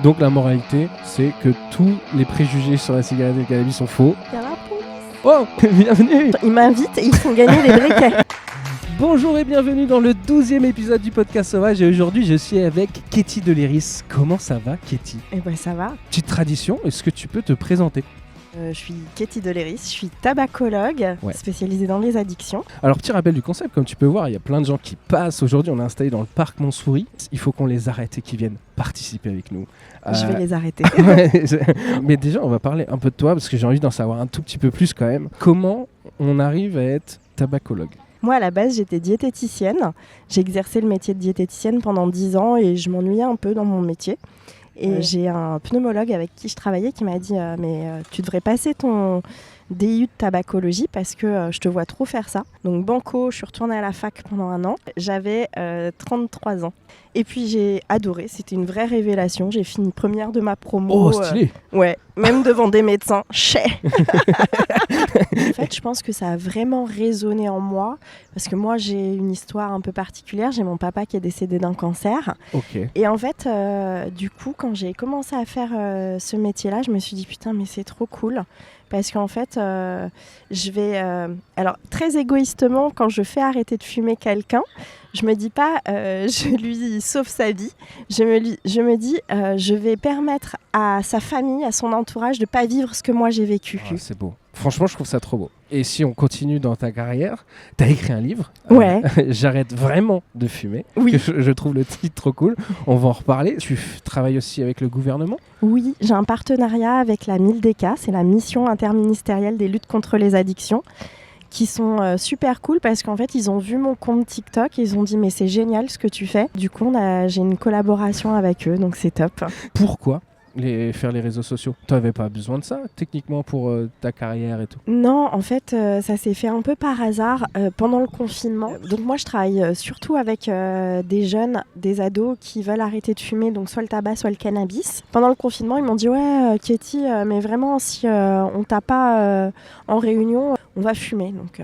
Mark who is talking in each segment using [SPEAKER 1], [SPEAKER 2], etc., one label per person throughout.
[SPEAKER 1] Donc la moralité, c'est que tous les préjugés sur la cigarette et le cannabis sont faux.
[SPEAKER 2] Il y a la police.
[SPEAKER 1] Oh, bienvenue.
[SPEAKER 2] Ils m'invitent et ils font gagner des briquets.
[SPEAKER 1] Bonjour et bienvenue dans le 12e épisode du podcast Sauvage. Et aujourd'hui, je suis avec Katie Deléris. Comment ça va, Katie?
[SPEAKER 2] Eh ben ça va.
[SPEAKER 1] Petite tradition, est-ce que tu peux te présenter?
[SPEAKER 2] Je suis Katie Deléris, je suis tabacologue spécialisée dans les addictions.
[SPEAKER 1] Alors, petit rappel du concept, comme tu peux voir, il y a plein de gens qui passent. Aujourd'hui, on est installé dans le parc Montsouris. Il faut qu'on les arrête et qu'ils viennent participer avec nous.
[SPEAKER 2] Je vais les arrêter.
[SPEAKER 1] Mais déjà, on va parler un peu de toi parce que j'ai envie d'en savoir un tout petit peu plus quand même. Comment on arrive à être tabacologue?
[SPEAKER 2] Moi, à la base, j'étais diététicienne. J'ai exercé le métier de diététicienne pendant 10 ans et je m'ennuyais un peu dans mon métier. Et j'ai un pneumologue avec qui je travaillais qui m'a dit tu devrais passer ton DU de tabacologie parce que je te vois trop faire ça. Donc banco, je suis retournée à la fac pendant 1 an. J'avais 33 ans. Et puis j'ai adoré, c'était une vraie révélation. J'ai fini première de ma promo.
[SPEAKER 1] Oh, stylé.
[SPEAKER 2] Ouais, même devant des médecins. En fait, je pense que ça a vraiment résonné en moi parce que moi, j'ai une histoire un peu particulière. J'ai mon papa qui est décédé d'un cancer.
[SPEAKER 1] Okay.
[SPEAKER 2] Et en fait, du coup, quand j'ai commencé à faire ce métier-là, je me suis dit putain, mais c'est trop cool. Parce qu'en fait, je vais... alors, très égoïstement, quand je fais arrêter de fumer quelqu'un, je me dis pas je lui sauve sa vie. Je me dis je vais permettre à sa famille, à son entourage de pas vivre ce que moi j'ai vécu.
[SPEAKER 1] Ah, c'est beau. Franchement, je trouve ça trop beau. Et si on continue dans ta carrière, tu as écrit un livre.
[SPEAKER 2] Ouais.
[SPEAKER 1] J'arrête vraiment de fumer.
[SPEAKER 2] Oui.
[SPEAKER 1] Que je trouve le titre trop cool. On va en reparler. Tu travailles aussi avec le gouvernement?
[SPEAKER 2] Oui, j'ai un partenariat avec la MILDECA, c'est la mission interministérielle des luttes contre les addictions, qui sont super cool parce qu'en fait, ils ont vu mon compte TikTok et ils ont dit mais c'est génial ce que tu fais. Du coup, j'ai une collaboration avec eux, donc c'est top.
[SPEAKER 1] Pourquoi faire les réseaux sociaux? Tu n'avais pas besoin de ça, techniquement, pour ta carrière et tout?
[SPEAKER 2] Non, en fait, ça s'est fait un peu par hasard pendant le confinement. Donc moi, je travaille surtout avec des jeunes, des ados qui veulent arrêter de fumer, donc soit le tabac, soit le cannabis. Pendant le confinement, ils m'ont dit « Ouais, Katie, mais vraiment, si on t'a pas en réunion, on va fumer. » Donc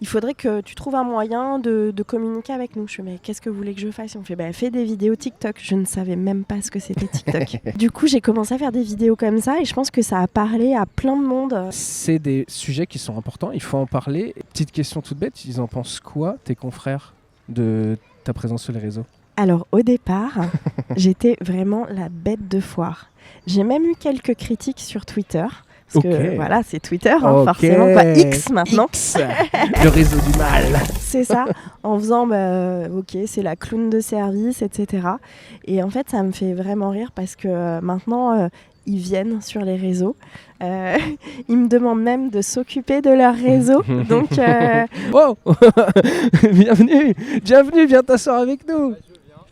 [SPEAKER 2] il faudrait que tu trouves un moyen de communiquer avec nous. Je fais, mais qu'est-ce que vous voulez que je fasse? On fait, fais des vidéos TikTok. Je ne savais même pas ce que c'était TikTok. Du coup, j'ai commencé à faire des vidéos comme ça et je pense que ça a parlé à plein de monde.
[SPEAKER 1] C'est des sujets qui sont importants, il faut en parler. Petite question toute bête, ils en pensent quoi, tes confrères, de ta présence sur les réseaux? Alors,
[SPEAKER 2] au départ, j'étais vraiment la bête de foire. J'ai même eu quelques critiques sur Twitter. Parce que voilà, c'est Twitter, forcément, pas X maintenant.
[SPEAKER 1] X, le réseau du mal.
[SPEAKER 2] C'est ça, en faisant, c'est la clown de service, etc. Et en fait, ça me fait vraiment rire parce que maintenant, ils viennent sur les réseaux. Ils me demandent même de s'occuper de leur réseau. Donc,
[SPEAKER 1] Oh bienvenue, viens t'asseoir avec nous.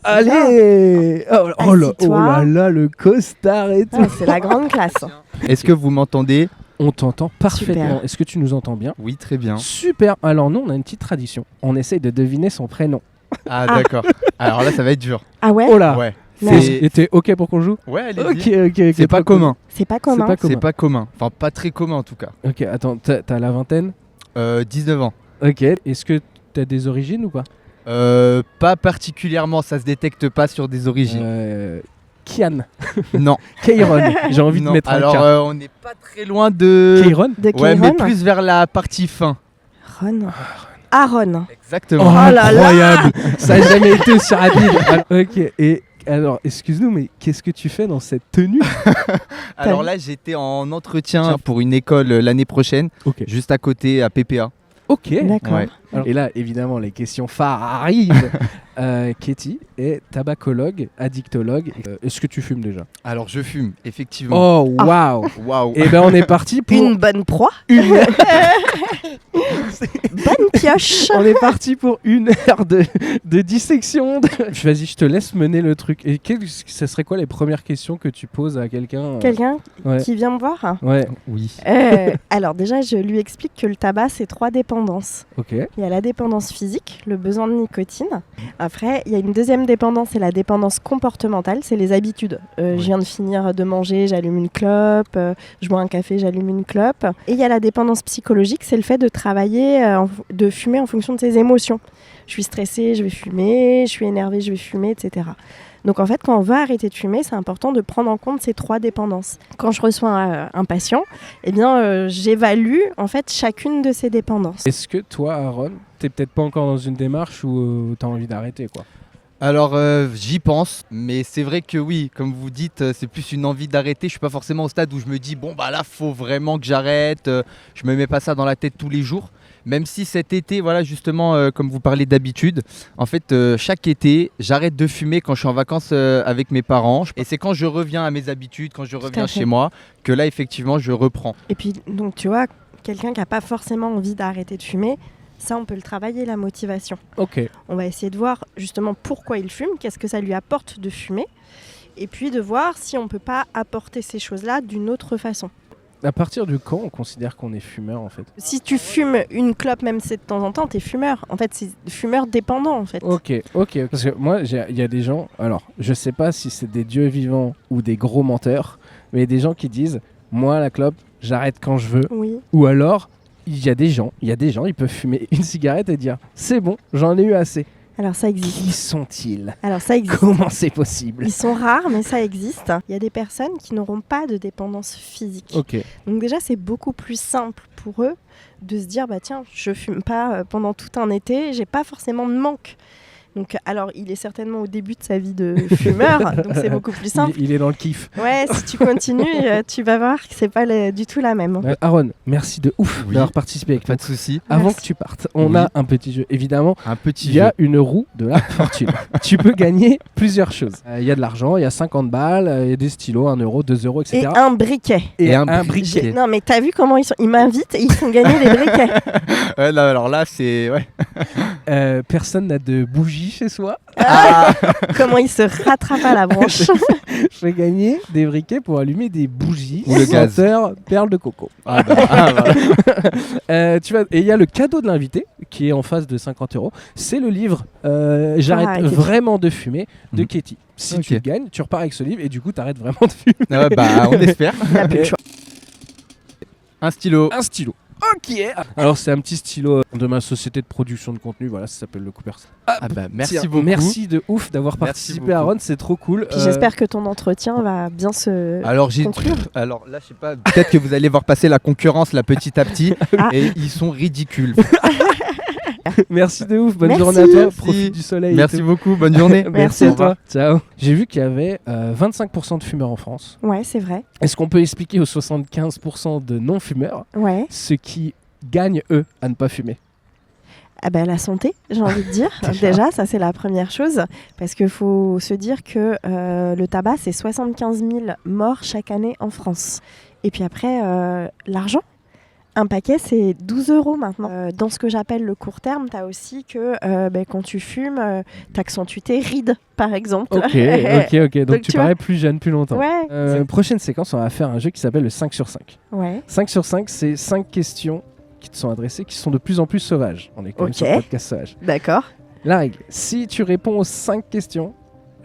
[SPEAKER 1] Allez, oh là là, le costard et tout.
[SPEAKER 2] Ah, c'est la grande classe.
[SPEAKER 3] Est-ce que vous m'entendez?
[SPEAKER 1] On t'entend parfaitement.
[SPEAKER 2] Super.
[SPEAKER 1] Est-ce que tu nous entends bien?
[SPEAKER 3] Oui, très bien.
[SPEAKER 1] Super. Alors nous, on a une petite tradition. On essaye de deviner son prénom.
[SPEAKER 3] Ah, d'accord. Alors là, ça va être dur.
[SPEAKER 2] Ah ouais?
[SPEAKER 1] Oh là.
[SPEAKER 3] Ouais.
[SPEAKER 1] Et t'es OK pour qu'on joue?
[SPEAKER 3] Ouais, allez-y.
[SPEAKER 1] Ok.
[SPEAKER 3] C'est pas commun.
[SPEAKER 2] C'est pas commun.
[SPEAKER 3] C'est pas commun. Enfin, pas très commun en tout cas.
[SPEAKER 1] Ok, attends, t'as la vingtaine?
[SPEAKER 3] 19 ans.
[SPEAKER 1] Ok. Est-ce que t'as des origines ou pas?
[SPEAKER 3] Pas particulièrement, ça se détecte pas sur des origines.
[SPEAKER 1] Kian.
[SPEAKER 3] Non.
[SPEAKER 1] Kairon. J'ai envie de mettre
[SPEAKER 3] alors,
[SPEAKER 1] un K.
[SPEAKER 3] on n'est pas très loin de...
[SPEAKER 1] Kairon?
[SPEAKER 3] Ouais, mais plus vers la partie fin.
[SPEAKER 2] Aaron.
[SPEAKER 3] Exactement.
[SPEAKER 1] Oh,
[SPEAKER 2] là là.
[SPEAKER 1] incroyable. Ça n'a jamais été aussi rapide. Ok, et alors, excuse-nous, mais qu'est-ce que tu fais dans cette tenue?
[SPEAKER 3] Alors là, j'étais en entretien pour une école l'année prochaine, juste à côté, à PPA.
[SPEAKER 1] Ok.
[SPEAKER 2] D'accord.
[SPEAKER 3] Ouais.
[SPEAKER 1] Alors, et là, évidemment, les questions phares arrivent. Katie est tabacologue, addictologue. Est-ce que tu fumes déjà?
[SPEAKER 3] Alors, je fume, effectivement.
[SPEAKER 1] Oh, waouh.
[SPEAKER 3] Waouh.
[SPEAKER 1] Et ben, on est parti pour
[SPEAKER 2] une bonne proie. Bonne pioche.
[SPEAKER 1] On est parti pour 1 heure de dissection. Vas-y, je te laisse mener le truc. Et ce serait quoi les premières questions que tu poses à quelqu'un
[SPEAKER 2] qui vient me voir?
[SPEAKER 1] Ouais.
[SPEAKER 3] Oui.
[SPEAKER 2] Alors déjà, je lui explique que le tabac, c'est 3 dépendances.
[SPEAKER 1] Ok.
[SPEAKER 2] Il y a la dépendance physique, le besoin de nicotine. Après, il y a une deuxième dépendance, c'est la dépendance comportementale, c'est les habitudes. Je viens de finir de manger, j'allume une clope, je bois un café, j'allume une clope. Et il y a la dépendance psychologique, c'est le fait de travailler, de fumer en fonction de ses émotions. Je suis stressée, je vais fumer, je suis énervée, je vais fumer, etc. Donc en fait, quand on veut arrêter de fumer, c'est important de prendre en compte ces 3 dépendances. Quand je reçois un patient, eh bien, j'évalue en fait chacune de ces dépendances.
[SPEAKER 1] Est-ce que toi, Aaron, t'es peut-être pas encore dans une démarche où t'as envie d'arrêter, quoi?
[SPEAKER 3] Alors j'y pense, mais c'est vrai que oui, comme vous dites, c'est plus une envie d'arrêter. Je suis pas forcément au stade où je me dis bon bah là faut vraiment que j'arrête. Je me mets pas ça dans la tête tous les jours. Même si cet été, voilà justement, comme vous parlez d'habitude, en fait chaque été, j'arrête de fumer quand je suis en vacances avec mes parents. Et c'est quand je reviens à mes habitudes, quand je reviens chez moi, que là effectivement je reprends.
[SPEAKER 2] Et puis donc tu vois, quelqu'un qui n'a pas forcément envie d'arrêter de fumer, ça, on peut le travailler, la motivation.
[SPEAKER 1] Ok.
[SPEAKER 2] On va essayer de voir justement pourquoi il fume, qu'est-ce que ça lui apporte de fumer, et puis de voir si on ne peut pas apporter ces choses-là d'une autre façon.
[SPEAKER 1] À partir de quand on considère qu'on est fumeur, en fait?
[SPEAKER 2] Si tu fumes une clope, même si c'est de temps en temps, t'es fumeur. En fait, c'est fumeur dépendant, en fait.
[SPEAKER 1] Ok. Parce que moi, il y a des gens, alors, je sais pas si c'est des dieux vivants ou des gros menteurs, mais il y a des gens qui disent, moi, la clope, j'arrête quand je veux.
[SPEAKER 2] Oui.
[SPEAKER 1] Ou alors, il y a des gens, ils peuvent fumer une cigarette et dire, c'est bon, j'en ai eu assez.
[SPEAKER 2] Alors ça existe.
[SPEAKER 1] Qui sont-ils?
[SPEAKER 2] Alors ça existe.
[SPEAKER 1] Comment c'est possible?
[SPEAKER 2] Ils sont rares, mais ça existe. Il y a des personnes qui n'auront pas de dépendance physique.
[SPEAKER 1] Ok.
[SPEAKER 2] Donc déjà, c'est beaucoup plus simple pour eux de se dire, bah tiens, je fume pas pendant tout un été, j'ai pas forcément de manque. Donc, alors, il est certainement au début de sa vie de fumeur, donc c'est beaucoup plus simple.
[SPEAKER 1] Il est dans le kiff.
[SPEAKER 2] Ouais, si tu continues, tu vas voir que c'est pas du tout la même.
[SPEAKER 1] Aaron, merci de ouf d'avoir participé avec nous.
[SPEAKER 3] Pas de souci.
[SPEAKER 1] Avant que tu partes, on a un petit jeu. Évidemment, il y a une roue de la fortune. Tu peux gagner plusieurs choses. Il y a de l'argent, il y a 50 balles, il y a des stylos, 1 euro, 2 euros, etc.
[SPEAKER 2] Et un briquet.
[SPEAKER 3] Et un briquet.
[SPEAKER 2] Non, mais t'as vu comment ils m'invitent et ils font gagner les briquets.
[SPEAKER 3] Ouais, là, alors là, c'est... Ouais.
[SPEAKER 1] Personne n'a de bougie chez soi.
[SPEAKER 2] Comment il se rattrape à la branche.
[SPEAKER 1] Je fais gagner des briquets pour allumer des bougies.
[SPEAKER 3] Ou le gaz.
[SPEAKER 1] Perle de coco.
[SPEAKER 3] Voilà.
[SPEAKER 1] Et il y a le cadeau de l'invité qui est en face de 50 euros. C'est le livre J'arrête vraiment de fumer de Katie. Si tu gagnes, tu repars avec ce livre et du coup tu arrêtes vraiment de fumer.
[SPEAKER 3] On espère. Un stylo.
[SPEAKER 1] Ok. Alors c'est un petit stylo de ma société de production de contenu, voilà, ça s'appelle le Cooper.
[SPEAKER 3] Merci beaucoup.
[SPEAKER 1] Merci de ouf d'avoir participé, Aaron, c'est trop cool.
[SPEAKER 2] Puis j'espère que ton entretien va bien se conclure.
[SPEAKER 3] Alors là, je sais pas, peut-être que vous allez voir passer la concurrence là petit à petit et ils sont ridicules.
[SPEAKER 1] Merci de ouf, bonne journée à toi, profite du soleil.
[SPEAKER 3] Merci beaucoup, bonne journée.
[SPEAKER 1] Merci à toi. Ciao. J'ai vu qu'il y avait 25% de fumeurs en France.
[SPEAKER 2] Ouais, c'est vrai.
[SPEAKER 1] Est-ce qu'on peut expliquer aux 75% de non-fumeurs ce qui gagne eux à ne pas fumer?
[SPEAKER 2] La santé, j'ai envie de dire. Déjà, ça c'est la première chose. Parce qu'il faut se dire que le tabac, c'est 75 000 morts chaque année en France. Et puis après, l'argent. Un paquet, c'est 12 euros maintenant. Dans ce que j'appelle le court terme, tu as aussi que quand tu fumes, tu accentues tes rides, par exemple.
[SPEAKER 1] Ok. Donc tu parais plus jeune plus longtemps.
[SPEAKER 2] Ouais.
[SPEAKER 1] Prochaine séquence, on va faire un jeu qui s'appelle le 5 sur 5.
[SPEAKER 2] Ouais.
[SPEAKER 1] 5 sur 5, c'est 5 questions qui te sont adressées, qui sont de plus en plus sauvages. On est quand même sur un podcast sauvage.
[SPEAKER 2] D'accord.
[SPEAKER 1] La règle, si tu réponds aux 5 questions,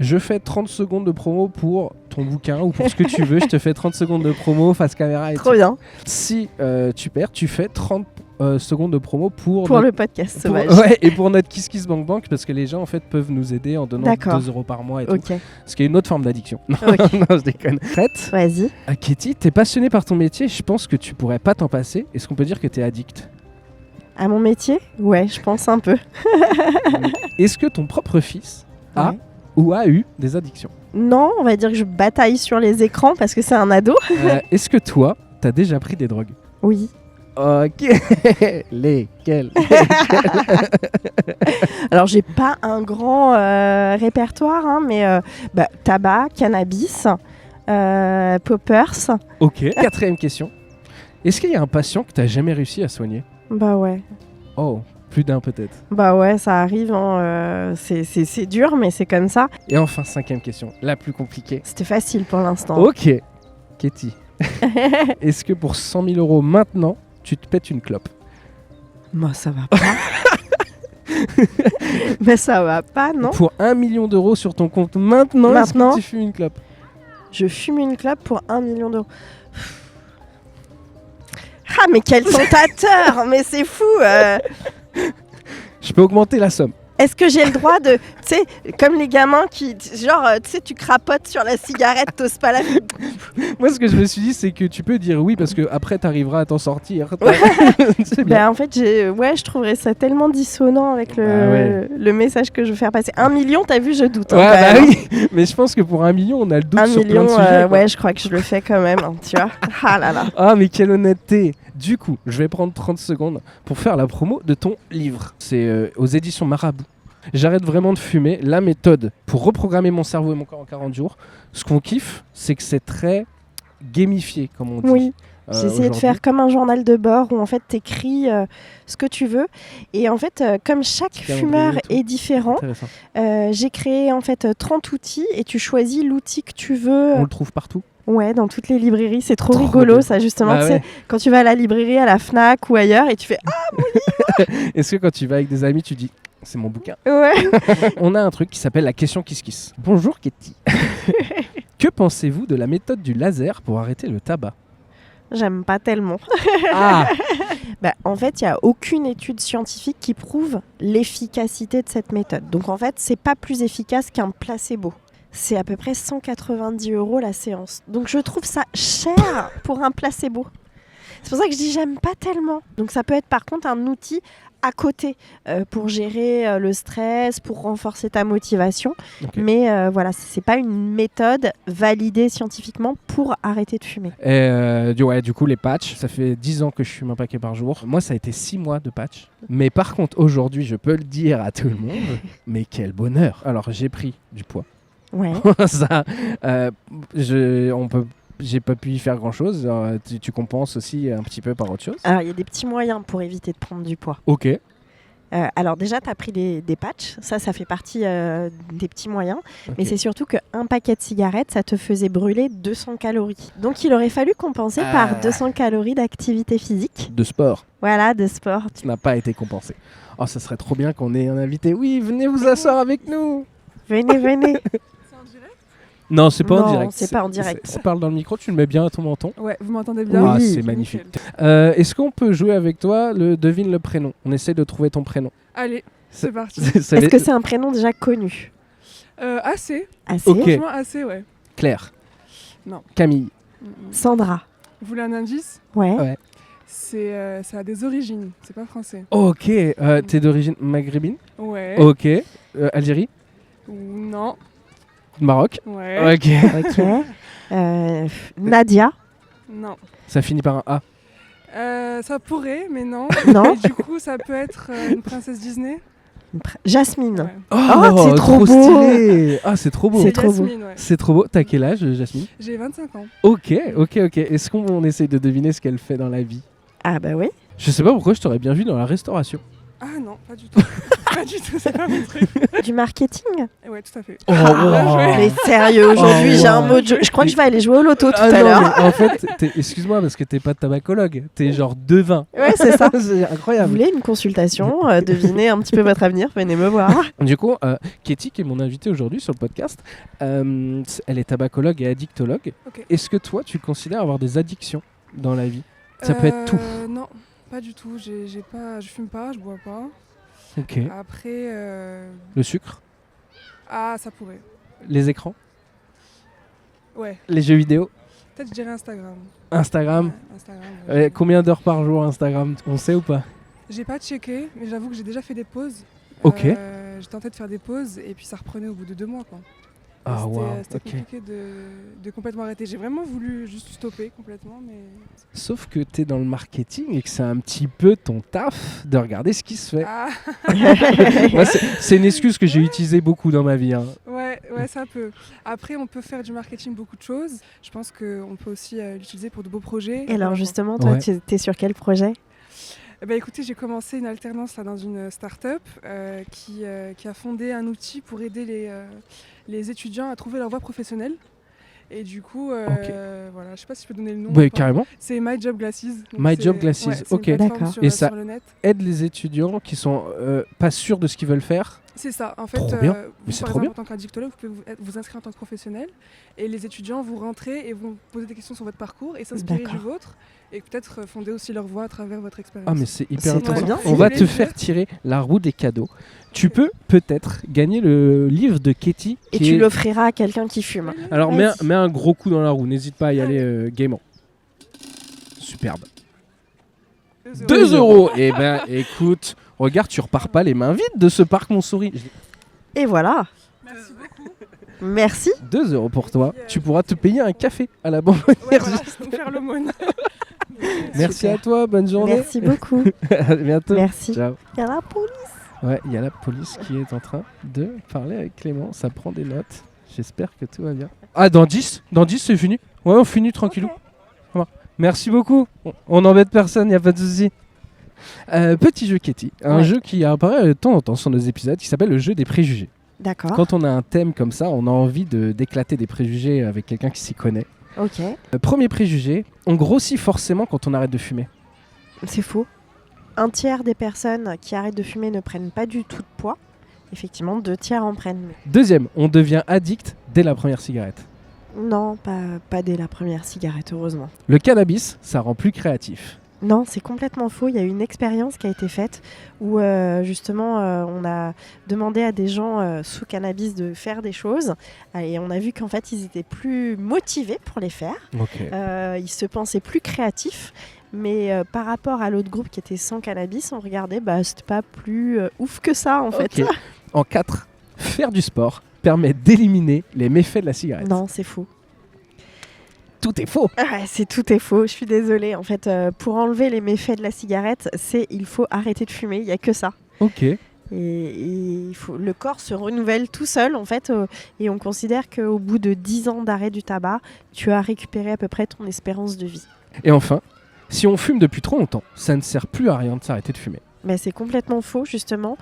[SPEAKER 1] je fais 30 secondes de promo pour ton bouquin ou pour ce que tu veux. Je te fais 30 secondes de promo face caméra. Et
[SPEAKER 2] trop bien.
[SPEAKER 1] Si tu perds, tu fais 30 secondes de promo pour
[SPEAKER 2] le podcast sauvage.
[SPEAKER 1] Ouais, et pour notre Kiss Kiss Bank Bank, parce que les gens en fait peuvent nous aider en donnant 2 euros par mois et tout. Ce qui est une autre forme d'addiction. Non, je déconne. Prête?
[SPEAKER 2] Vas-y.
[SPEAKER 1] Katie, t'es passionnée par ton métier. Je pense que tu pourrais pas t'en passer. Est-ce qu'on peut dire que t'es addict?
[SPEAKER 2] À mon métier? Ouais, je pense un peu.
[SPEAKER 1] Est-ce que ton propre fils a ou a eu des addictions?
[SPEAKER 2] Non, on va dire que je bataille sur les écrans parce que c'est un ado.
[SPEAKER 1] Est-ce que toi, t'as déjà pris des drogues?
[SPEAKER 2] Oui.
[SPEAKER 1] Ok. Lesquelles? Alors,
[SPEAKER 2] j'ai pas un grand répertoire, mais tabac, cannabis, poppers.
[SPEAKER 1] Ok. 4e question. Est-ce qu'il y a un patient que t'as jamais réussi à soigner?
[SPEAKER 2] Bah ouais.
[SPEAKER 1] Oh. Plus d'un peut-être.
[SPEAKER 2] Bah ouais, ça arrive, c'est dur, mais c'est comme ça.
[SPEAKER 1] Et enfin, 5e question, la plus compliquée.
[SPEAKER 2] C'était facile pour l'instant.
[SPEAKER 1] Ok, Katie. Est-ce que pour 100 000 euros maintenant, tu te pètes une clope?
[SPEAKER 2] Moi, ça va pas. Mais ça va pas, non?
[SPEAKER 1] Pour 1 million d'euros sur ton compte maintenant, est-ce que tu fumes une clope?
[SPEAKER 2] Je fume une clope pour 1 million d'euros. Ah, mais quel tentateur! Mais c'est fou!
[SPEAKER 1] Je peux augmenter la somme.
[SPEAKER 2] Est-ce que j'ai le droit de, tu sais, comme les gamins qui, genre, tu sais, tu crapotes sur la cigarette, t'oses pas la...
[SPEAKER 1] Moi, ce que je me suis dit, c'est que tu peux dire oui parce que après t'arriveras à t'en sortir. C'est bien.
[SPEAKER 2] Ben, en fait, je trouverais ça tellement dissonant avec le message que je veux faire passer. 1 million, t'as vu, je doute.
[SPEAKER 1] Ouais, bah oui. Mais je pense que pour 1 million, on a le doute
[SPEAKER 2] 1
[SPEAKER 1] sur
[SPEAKER 2] million,
[SPEAKER 1] plein de sujets.
[SPEAKER 2] ouais, je crois que je le fais quand même, hein, tu vois. Ah là là.
[SPEAKER 1] Ah, mais quelle honnêteté. Du coup, je vais prendre 30 secondes pour faire la promo de ton livre. C'est aux éditions Marabout. J'arrête vraiment de fumer. La méthode pour reprogrammer mon cerveau et mon corps en 40 jours. Ce qu'on kiffe, c'est que c'est très gamifié, comme on dit.
[SPEAKER 2] Oui. J'ai essayé de faire comme un journal de bord où en fait t'écris ce que tu veux et en fait comme chaque fumeur est différent, j'ai créé en fait 30 outils et tu choisis l'outil que tu veux.
[SPEAKER 1] On le trouve partout.
[SPEAKER 2] Ouais, dans toutes les librairies, c'est trop rigolo ça justement. Tu sais, quand tu vas à la librairie, à la Fnac ou ailleurs et tu fais ah mon livre.
[SPEAKER 1] Est-ce que quand tu vas avec des amis, tu dis c'est mon bouquin?
[SPEAKER 2] Ouais.
[SPEAKER 1] On a un truc qui s'appelle la question Kiss Kiss. Bonjour Katie. Que pensez-vous de la méthode du laser pour arrêter le tabac?
[SPEAKER 2] J'aime pas tellement.
[SPEAKER 1] Ah.
[SPEAKER 2] En fait, il n'y a aucune étude scientifique qui prouve l'efficacité de cette méthode. Donc en fait, c'est pas plus efficace qu'un placebo. C'est à peu près 190 € la séance. Donc je trouve ça cher pour un placebo. C'est pour ça que je dis j'aime pas tellement. Donc ça peut être par contre un outil à côté pour gérer le stress, pour renforcer ta motivation. Okay. Mais voilà, c'est pas une méthode validée scientifiquement pour arrêter de fumer.
[SPEAKER 1] Et, du coup, les patchs, ça fait 10 ans que je fume un paquet par jour. Moi, ça a été 6 mois de patch. Mais par contre, aujourd'hui, je peux le dire à tout le monde, mais quel bonheur. Alors, j'ai pris du poids.
[SPEAKER 2] Ouais.
[SPEAKER 1] Ça, j'ai pas pu y faire grand chose. Tu compenses aussi un petit peu par autre chose.
[SPEAKER 2] Alors il y a des petits moyens pour éviter de prendre du poids.
[SPEAKER 1] Ok.
[SPEAKER 2] Alors déjà tu as pris des patchs, ça fait partie des petits moyens. Okay. Mais c'est surtout qu'un paquet de cigarettes ça te faisait brûler 200 calories. Donc il aurait fallu compenser par 200 calories d'activité physique.
[SPEAKER 1] De sport.
[SPEAKER 2] Voilà, de sport.
[SPEAKER 1] Qui n'a pas été compensé. Oh, ça serait trop bien qu'on ait un invité. Oui, venez vous asseoir avec nous.
[SPEAKER 2] Venez.
[SPEAKER 1] Non, c'est pas en direct.
[SPEAKER 2] C'est pas en direct.
[SPEAKER 1] Ça parle dans le micro, tu le mets bien à ton menton.
[SPEAKER 4] Ouais, vous m'entendez bien?
[SPEAKER 1] Ah, c'est magnifique. Est-ce qu'on peut jouer avec toi le devine le prénom? On essaie de trouver ton prénom.
[SPEAKER 4] Allez, c'est parti.
[SPEAKER 2] Est-ce que c'est un prénom déjà connu?
[SPEAKER 4] Assez.
[SPEAKER 1] Okay.
[SPEAKER 4] Franchement, assez, ouais.
[SPEAKER 1] Claire.
[SPEAKER 4] Non.
[SPEAKER 1] Camille.
[SPEAKER 2] Sandra.
[SPEAKER 4] Vous voulez un indice?
[SPEAKER 2] Ouais.
[SPEAKER 4] Ça a des origines, c'est pas français.
[SPEAKER 1] Ok. T'es d'origine maghrébine?
[SPEAKER 4] Ouais.
[SPEAKER 1] Ok. Algérie?
[SPEAKER 4] Non.
[SPEAKER 1] Maroc?
[SPEAKER 4] Ouais.
[SPEAKER 1] Ok.
[SPEAKER 2] Nadia?
[SPEAKER 4] Non.
[SPEAKER 1] Ça finit par un A?
[SPEAKER 4] Ça pourrait, mais non.
[SPEAKER 2] Non.
[SPEAKER 4] Et du coup, ça peut être une princesse Disney.
[SPEAKER 2] Jasmine.
[SPEAKER 4] Ouais.
[SPEAKER 1] Oh,
[SPEAKER 2] c'est trop beau.
[SPEAKER 1] Stylé. Ah, c'est trop beau.
[SPEAKER 2] C'est trop beau.
[SPEAKER 4] Ouais.
[SPEAKER 1] C'est trop beau. T'as quel âge, Jasmine?
[SPEAKER 4] J'ai 25 ans.
[SPEAKER 1] Ok. Est-ce qu'on essaye de deviner ce qu'elle fait dans la vie?
[SPEAKER 2] Ah bah oui.
[SPEAKER 1] Je sais pas pourquoi je t'aurais bien vu dans la restauration.
[SPEAKER 4] Ah non, pas du tout. Pas du tout, c'est pas mon truc.
[SPEAKER 2] Du marketing?
[SPEAKER 4] Ouais, tout à fait.
[SPEAKER 1] Oh,
[SPEAKER 2] mais sérieux, aujourd'hui j'ai un mot de jeu. Je crois que je vais aller jouer au loto tout à l'heure.
[SPEAKER 1] En fait, excuse-moi parce que t'es pas tabacologue, t'es genre devin.
[SPEAKER 2] Ouais, c'est ça.
[SPEAKER 1] C'est incroyable.
[SPEAKER 2] Vous voulez une consultation, devinez un petit peu votre avenir, venez me voir.
[SPEAKER 1] Du coup, Katie, qui est mon invitée aujourd'hui sur le podcast, elle est tabacologue et addictologue. Okay. Est-ce que toi, tu considères avoir des addictions dans la vie? Ça peut être tout.
[SPEAKER 4] Non. Pas du tout, je fume pas, je bois pas.
[SPEAKER 1] Ok.
[SPEAKER 4] Après...
[SPEAKER 1] Le sucre?
[SPEAKER 4] Ah, ça pourrait.
[SPEAKER 1] Les écrans?
[SPEAKER 4] Ouais.
[SPEAKER 1] Les jeux vidéo?
[SPEAKER 4] Peut-être je dirais Instagram.
[SPEAKER 1] Instagram?
[SPEAKER 4] Ouais, Instagram.
[SPEAKER 1] Combien d'heures par jour Instagram? On sait ou pas?
[SPEAKER 4] J'ai pas checké, mais j'avoue que j'ai déjà fait des pauses.
[SPEAKER 1] Ok.
[SPEAKER 4] J'ai tenté de faire des pauses et puis ça reprenait au bout de 2 mois, quoi.
[SPEAKER 1] Ah wow,
[SPEAKER 4] c'était compliqué de complètement arrêter. J'ai vraiment voulu juste stopper complètement, mais...
[SPEAKER 1] Sauf que t'es dans le marketing et que c'est un petit peu ton taf de regarder ce qui se fait.
[SPEAKER 4] Ah.
[SPEAKER 1] Moi, c'est une excuse que j'ai utilisée beaucoup dans ma vie. Hein.
[SPEAKER 4] Ouais, ça peut. Après, on peut faire du marketing beaucoup de choses. Je pense qu'on peut aussi l'utiliser pour de beaux projets.
[SPEAKER 2] Et alors justement, toi, t'es sur quel projet ?
[SPEAKER 4] Écoutez, j'ai commencé une alternance là, dans une start-up qui a fondé un outil pour aider les étudiants à trouver leur voie professionnelle. Et du coup, voilà, je sais pas si je peux donner le nom.
[SPEAKER 1] Oui, carrément.
[SPEAKER 4] C'est My Job Glasses.
[SPEAKER 1] My Job Glasses, ok.
[SPEAKER 2] D'accord.
[SPEAKER 1] Et ça aide les étudiants qui sont pas sûrs de ce qu'ils veulent faire
[SPEAKER 4] C'est ça. En fait,
[SPEAKER 1] Trop bien. Mais
[SPEAKER 4] vous,
[SPEAKER 1] c'est
[SPEAKER 4] par
[SPEAKER 1] trop
[SPEAKER 4] exemple,
[SPEAKER 1] bien.
[SPEAKER 4] en tant qu'addictologue, vous pouvez vous inscrire en tant que professionnel et les étudiants vous rentrez et vont poser des questions sur votre parcours et s'inspirer du vôtre et peut-être fonder aussi leur voix à travers votre expérience.
[SPEAKER 1] Ah mais c'est hyper intéressant.
[SPEAKER 2] bien.
[SPEAKER 1] On va te faire tirer la roue des cadeaux. Tu peux peut-être gagner le livre de Katie.
[SPEAKER 2] Et tu l'offriras à quelqu'un qui fume.
[SPEAKER 1] Alors mets un gros coup dans la roue, n'hésite pas à y aller gaiement. Superbe. 2 €. Eh ben écoute, regarde, tu repars pas les mains vides de ce parc Montsouris.
[SPEAKER 2] Et voilà.
[SPEAKER 4] Merci beaucoup.
[SPEAKER 2] Merci.
[SPEAKER 1] 2 € pour toi. Tu pourras te payer un café à la bonbonnière.
[SPEAKER 4] Ouais, voilà, faire l'aumône.
[SPEAKER 1] Merci
[SPEAKER 2] Super.
[SPEAKER 1] à toi, bonne journée.
[SPEAKER 2] Merci beaucoup.
[SPEAKER 1] À bientôt.
[SPEAKER 2] Merci.
[SPEAKER 1] Ciao.
[SPEAKER 2] Il y a la police.
[SPEAKER 1] Ouais, il y a la police qui est en train de parler avec Clément. Ça prend des notes. J'espère que tout va bien. Ah, dans 10 c'est fini. Ouais, on finit tranquillou.
[SPEAKER 2] Okay.
[SPEAKER 1] Merci beaucoup. On n'embête personne, il n'y a pas de souci. Petit jeu Katie. Un jeu qui apparaît de temps en temps sur nos épisodes qui s'appelle le jeu des préjugés.
[SPEAKER 2] D'accord.
[SPEAKER 1] Quand on a un thème comme ça, on a envie d'éclater des préjugés avec quelqu'un qui s'y connaît.
[SPEAKER 2] Ok.
[SPEAKER 1] Premier préjugé, on grossit forcément quand on arrête de fumer.
[SPEAKER 2] C'est faux. 1/3 des personnes qui arrêtent de fumer ne prennent pas du tout de poids. Effectivement, 2/3 en prennent.
[SPEAKER 1] Deuxième, on devient addict dès la première cigarette.
[SPEAKER 2] Non, pas dès la première cigarette, heureusement.
[SPEAKER 1] Le cannabis, ça rend plus créatif.
[SPEAKER 2] Non, c'est complètement faux. Il y a eu une expérience qui a été faite où justement on a demandé à des gens sous cannabis de faire des choses et on a vu qu'en fait ils étaient plus motivés pour les faire.
[SPEAKER 1] Okay.
[SPEAKER 2] Ils se pensaient plus créatifs. Mais par rapport à l'autre groupe qui était sans cannabis, on regardait, c'était pas plus ouf que ça en fait.
[SPEAKER 1] Okay. En 4, faire du sport permet d'éliminer les méfaits de la cigarette.
[SPEAKER 2] Non, c'est faux.
[SPEAKER 1] Tout est faux.
[SPEAKER 2] Tout est faux, je suis désolée. En fait, pour enlever les méfaits de la cigarette, il faut arrêter de fumer, il n'y a que ça.
[SPEAKER 1] Ok.
[SPEAKER 2] Et le corps se renouvelle tout seul en fait et on considère qu'au bout de 10 ans d'arrêt du tabac, tu as récupéré à peu près ton espérance de vie.
[SPEAKER 1] Et enfin, si on fume depuis trop longtemps, ça ne sert plus à rien de s'arrêter de fumer.
[SPEAKER 2] Mais c'est complètement faux justement.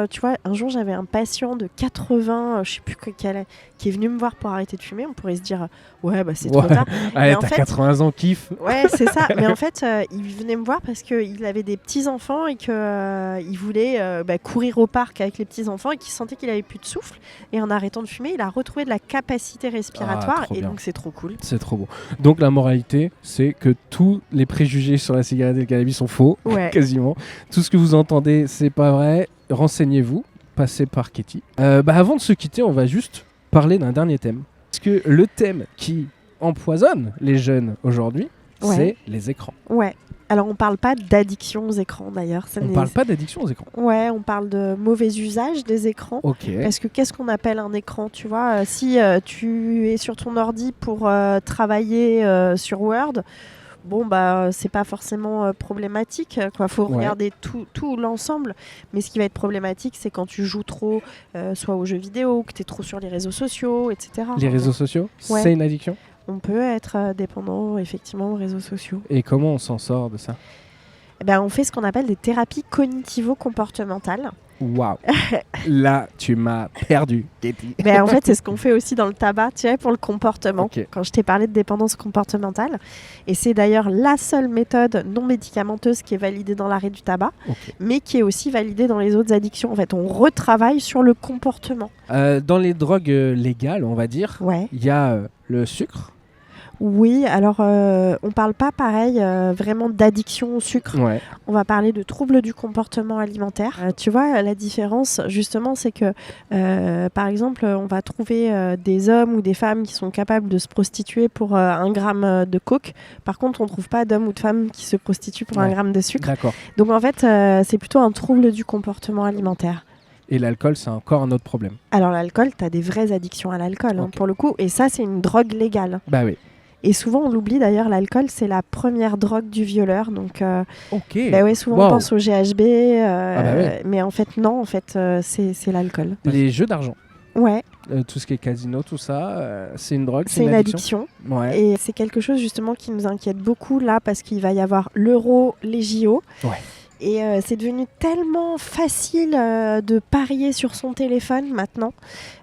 [SPEAKER 2] Tu vois, un jour j'avais un patient de 80, je sais plus quel, qui est venu me voir pour arrêter de fumer. On pourrait se dire ouais c'est trop tard.
[SPEAKER 1] Allez, t'as 80 ans, kiffe.
[SPEAKER 2] Ouais c'est ça. Mais en fait il venait me voir parce qu'il avait des petits enfants et qu'il voulait courir au parc avec les petits enfants et qu'il sentait qu'il avait plus de souffle. Et en arrêtant de fumer, il a retrouvé de la capacité respiratoire et donc c'est trop cool.
[SPEAKER 1] C'est trop beau. Donc la moralité, c'est que tous les préjugés sur la cigarette et le cannabis sont faux, quasiment. Tout ce que vous entendez, c'est pas vrai. Renseignez-vous, passez par Katie. Avant de se quitter, on va juste parler d'un dernier thème. Parce que le thème qui empoisonne les jeunes aujourd'hui, c'est les écrans.
[SPEAKER 2] Ouais. Alors on parle pas d'addiction aux écrans d'ailleurs.
[SPEAKER 1] Parle pas d'addiction aux écrans.
[SPEAKER 2] Ouais, on parle de mauvais usage des écrans.
[SPEAKER 1] Ok.
[SPEAKER 2] Parce que qu'est-ce qu'on appelle un écran, tu vois si tu es sur ton ordi pour travailler sur Word, c'est pas forcément problématique, quoi. Faut regarder tout l'ensemble. Mais ce qui va être problématique, c'est quand tu joues trop, soit aux jeux vidéo, que tu es trop sur les réseaux sociaux, etc.
[SPEAKER 1] Les réseaux sociaux, c'est une addiction ?
[SPEAKER 2] On peut être dépendant effectivement aux réseaux sociaux.
[SPEAKER 1] Et comment on s'en sort de ça ?
[SPEAKER 2] On fait ce qu'on appelle des thérapies cognitivo-comportementales.
[SPEAKER 1] Waouh. Là, tu m'as perdu, Katie.
[SPEAKER 2] En fait, c'est ce qu'on fait aussi dans le tabac, tu sais, pour le comportement.
[SPEAKER 1] Okay.
[SPEAKER 2] Quand je t'ai parlé de dépendance comportementale. Et c'est d'ailleurs la seule méthode non médicamenteuse qui est validée dans l'arrêt du tabac, mais qui est aussi validée dans les autres addictions. En fait, on retravaille sur le comportement.
[SPEAKER 1] Dans les drogues légales, on va dire, il y a le sucre.
[SPEAKER 2] Oui, alors on parle pas pareil vraiment d'addiction au sucre. On va parler de troubles du comportement alimentaire. Tu vois, la différence justement, c'est que par exemple, on va trouver des hommes ou des femmes qui sont capables de se prostituer pour 1 gramme de coke. Par contre, on trouve pas d'hommes ou de femmes qui se prostituent pour 1 gramme de sucre.
[SPEAKER 1] D'accord.
[SPEAKER 2] Donc en fait, c'est plutôt un trouble du comportement alimentaire.
[SPEAKER 1] Et l'alcool, c'est encore un autre problème.
[SPEAKER 2] Alors l'alcool, tu as des vraies addictions à l'alcool pour le coup. Et ça, c'est une drogue légale.
[SPEAKER 1] Bah oui.
[SPEAKER 2] Et souvent, on l'oublie d'ailleurs, l'alcool, c'est la première drogue du violeur. Donc, souvent on pense au GHB, mais en fait, non, c'est l'alcool.
[SPEAKER 1] Les jeux d'argent.
[SPEAKER 2] Ouais.
[SPEAKER 1] Tout ce qui est casino, tout ça, c'est une drogue,
[SPEAKER 2] c'est une addiction.
[SPEAKER 1] Ouais.
[SPEAKER 2] Et c'est quelque chose justement qui nous inquiète beaucoup là, parce qu'il va y avoir l'Euro, les JO.
[SPEAKER 1] Ouais.
[SPEAKER 2] Et c'est devenu tellement facile de parier sur son téléphone maintenant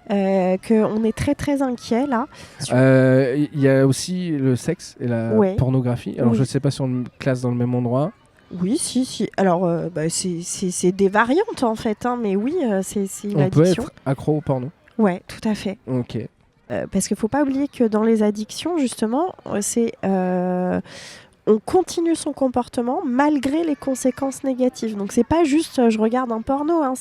[SPEAKER 2] qu'on est très très inquiet là.
[SPEAKER 1] Il y a aussi le sexe et la pornographie. Alors je ne sais pas si on le classe dans le même endroit.
[SPEAKER 2] Oui, si. Alors, c'est des variantes en fait, hein, mais oui, c'est une addiction.
[SPEAKER 1] On peut être accro au porno.
[SPEAKER 2] Ouais, tout à fait.
[SPEAKER 1] Ok.
[SPEAKER 2] Parce qu'il ne faut pas oublier que dans les addictions, justement, on continue son comportement malgré les conséquences négatives. Donc c'est pas juste je regarde un porno, hein,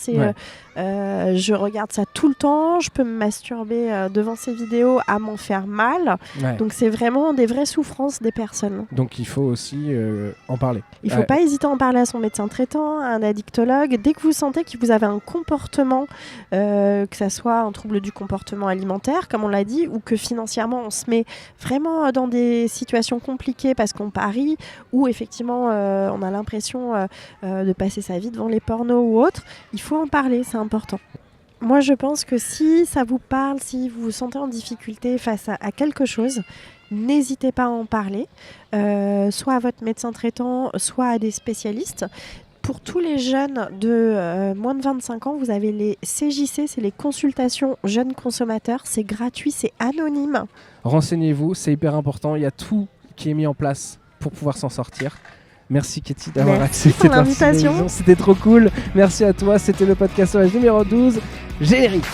[SPEAKER 2] je regarde ça tout le temps, je peux me masturber devant ces vidéos à m'en faire mal. Ouais. Donc c'est vraiment des vraies souffrances des personnes.
[SPEAKER 1] Donc il faut aussi en parler.
[SPEAKER 2] Il ne faut pas hésiter à en parler à son médecin traitant, à un addictologue. Dès que vous sentez que vous avez un comportement, que ça soit un trouble du comportement alimentaire, comme on l'a dit, ou que financièrement on se met vraiment dans des situations compliquées parce qu'on parie, ou effectivement on a l'impression de passer sa vie devant les pornos ou autres, il faut en parler, c'est important. Moi je pense que si ça vous parle, si vous vous sentez en difficulté face à quelque chose, n'hésitez pas à en parler, soit à votre médecin traitant, soit à des spécialistes. Pour tous les jeunes de moins de 25 ans, vous avez les CJC, c'est les consultations jeunes consommateurs, c'est gratuit, c'est anonyme.
[SPEAKER 1] Renseignez-vous, c'est hyper important, il y a tout qui est mis en place pour pouvoir s'en sortir. Merci Katie d'avoir accepté
[SPEAKER 2] l'invitation.
[SPEAKER 1] C'était trop cool. Merci à toi. C'était le podcast numéro 12. Générique.